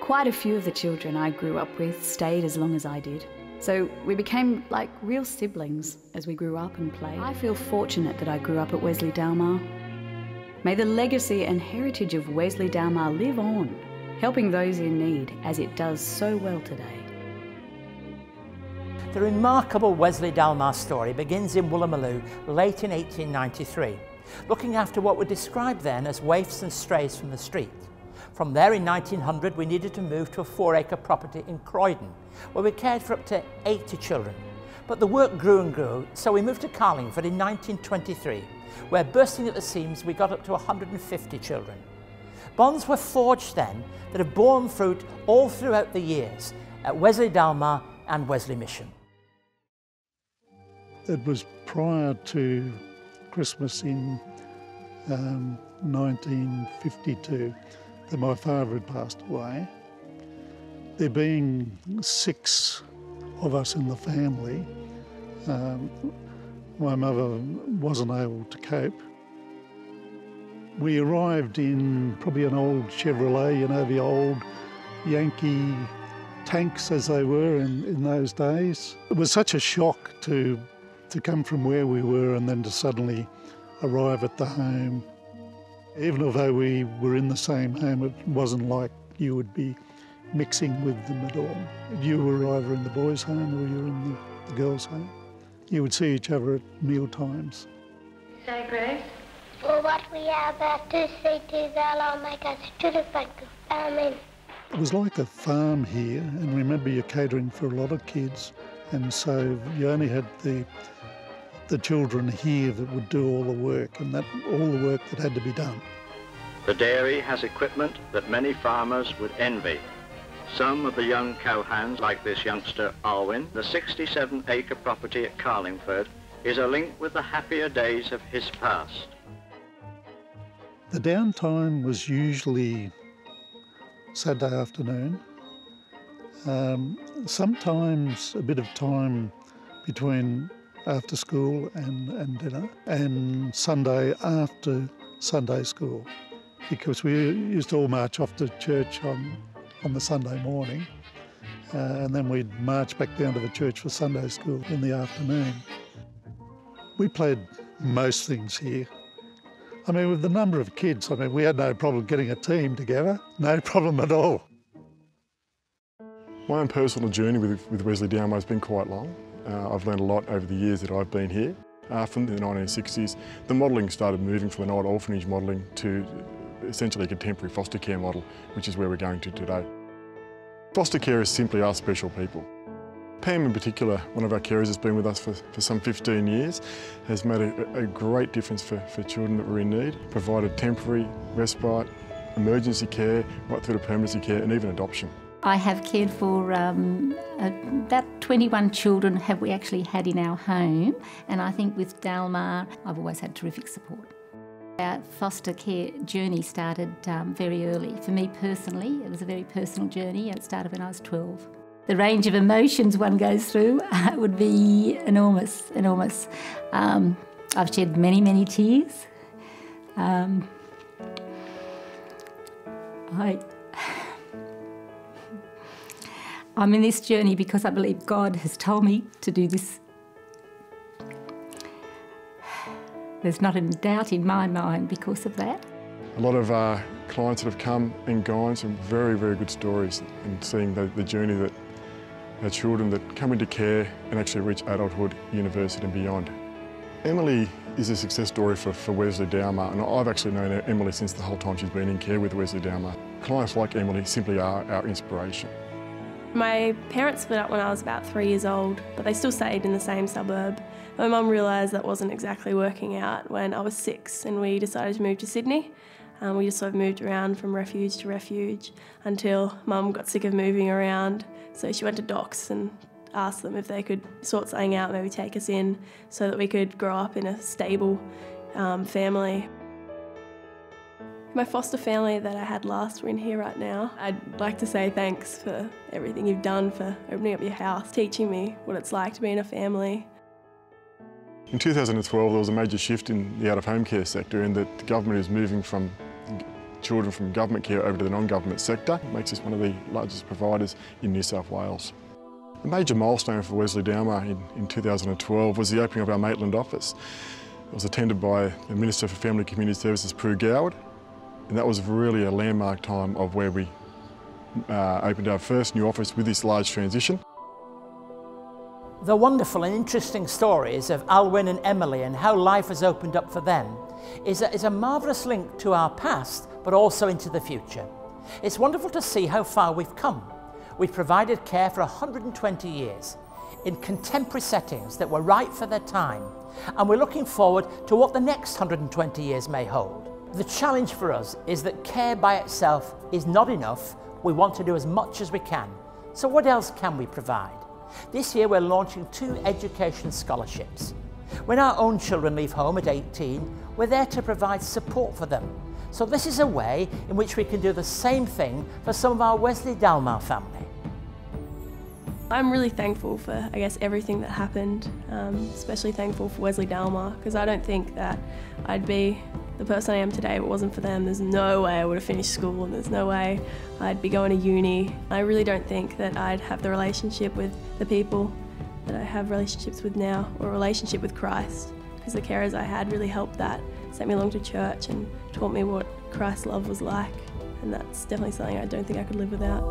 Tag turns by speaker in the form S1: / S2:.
S1: Quite a few of the children I grew up with stayed as long as I did. So we became like real siblings as we grew up and played. I feel fortunate that I grew up at Wesley Dalmar. May the legacy and heritage of Wesley Dalmar live on, helping those in need as it does so well today.
S2: The remarkable Wesley Dalmar story begins in Woolloomooloo late in 1893, looking after what were described then as waifs and strays from the street. From there in 1900 we needed to move to a 4-acre property in Croydon, where we cared for up to 80 children. But the work grew and grew, so we moved to Carlingford in 1923, where bursting at the seams we got up to 150 children. Bonds were forged then that have borne fruit all throughout the years at Wesley Dalmar and Wesley Mission.
S3: It was prior to Christmas in 1952 that my father had passed away. There being 6 of us in the family, my mother wasn't able to cope. We arrived in probably an old Chevrolet, you know, the old Yankee tanks as they were in those days. It was such a shock to come from where we were and then to suddenly arrive at the home. Even although we were in the same home, it wasn't like you would be mixing with them at all. You were either in the boys' home or you were in the girls' home. You would see each other at meal times.
S4: Say, Grace? Well, what we are about to say to I'll make us to the factory.
S3: It was like a farm here, and remember you're catering for a lot of kids, and so you only had the children here that would do all the work, and all the work that had to be done.
S5: The dairy has equipment that many farmers would envy. Some of the young cowhands, like this youngster Alwyn, the 67-acre property at Carlingford, is a link with the happier days of his past.
S3: The downtime was usually Saturday afternoon. Sometimes a bit of time between after school and dinner, and Sunday after Sunday school, because we used to all march off to church on the Sunday morning, and then we'd march back down to the church for Sunday school in the afternoon. We played most things here. I mean, with the number of kids, I mean, we had no problem getting a team together, no problem at all.
S6: My own personal journey with Wesley Dalmar has been quite long. I've learned a lot over the years that I've been here. From the 1960s, the modelling started moving from an old orphanage modelling to essentially a contemporary foster care model, which is where we're going to today. Foster care is simply our special people. Pam in particular, one of our carers, has been with us for some 15 years, has made a great difference for children that were in need, provided temporary, respite, emergency care, right through to permanency care and even adoption.
S7: I have cared for about 21 children have we actually had in our home, and I think with Dalmar I've always had terrific support. Our foster care journey started very early. For me personally, it was a very personal journey, and it started when I was 12. The range of emotions one goes through would be enormous, enormous. I've shed many, many tears. I'm in this journey because I believe God has told me to do this. There's not a doubt in my mind because of that.
S6: A lot of our clients that have come and gone, some very, very good stories, and seeing the journey that our children that come into care and actually reach adulthood, university and beyond. Emily is a success story for Wesley Dalmar, and I've actually known Emily since the whole time she's been in care with Wesley Dalmar. Clients like Emily simply are our inspiration.
S8: My parents split up when I was about 3 years old, but they still stayed in the same suburb. My mum realised that wasn't exactly working out when I was 6, and we decided to move to Sydney. We just sort of moved around from refuge to refuge until Mum got sick of moving around, so she went to Docs and asked them if they could sort something out, maybe take us in, so that we could grow up in a stable family. My foster family that I had last were in here right now. I'd like to say thanks for everything you've done, for opening up your house, teaching me what it's like to be in a family.
S6: In 2012 there was a major shift in the out-of-home care sector in that the government is moving from children from government care over to the non-government sector. It makes us one of the largest providers in New South Wales. A major milestone for Wesley Dalmar in 2012 was the opening of our Maitland office. It was attended by the Minister for Family and Community Services, Prue Goward, and that was really a landmark time of where we opened our first new office with this large transition.
S2: The wonderful and interesting stories of Alwyn and Emily and how life has opened up for them is a marvellous link to our past, but also into the future. It's wonderful to see how far we've come. We've provided care for 120 years in contemporary settings that were right for their time, and we're looking forward to what the next 120 years may hold. The challenge for us is that care by itself is not enough. We want to do as much as we can. So what else can we provide? This year we're launching 2 education scholarships. When our own children leave home at 18, we're there to provide support for them. So this is a way in which we can do the same thing for some of our Wesley Dalmar family.
S8: I'm really thankful for, everything that happened, especially thankful for Wesley Dalmar, because I don't think that I'd be the person I am today if it wasn't for them. There's no way I would have finished school, and there's no way I'd be going to uni. I really don't think that I'd have the relationship with the people that I have relationships with now, or a relationship with Christ, because the carers I had really helped that, sent me along to church and taught me what Christ's love was like, and that's definitely something I don't think I could live without.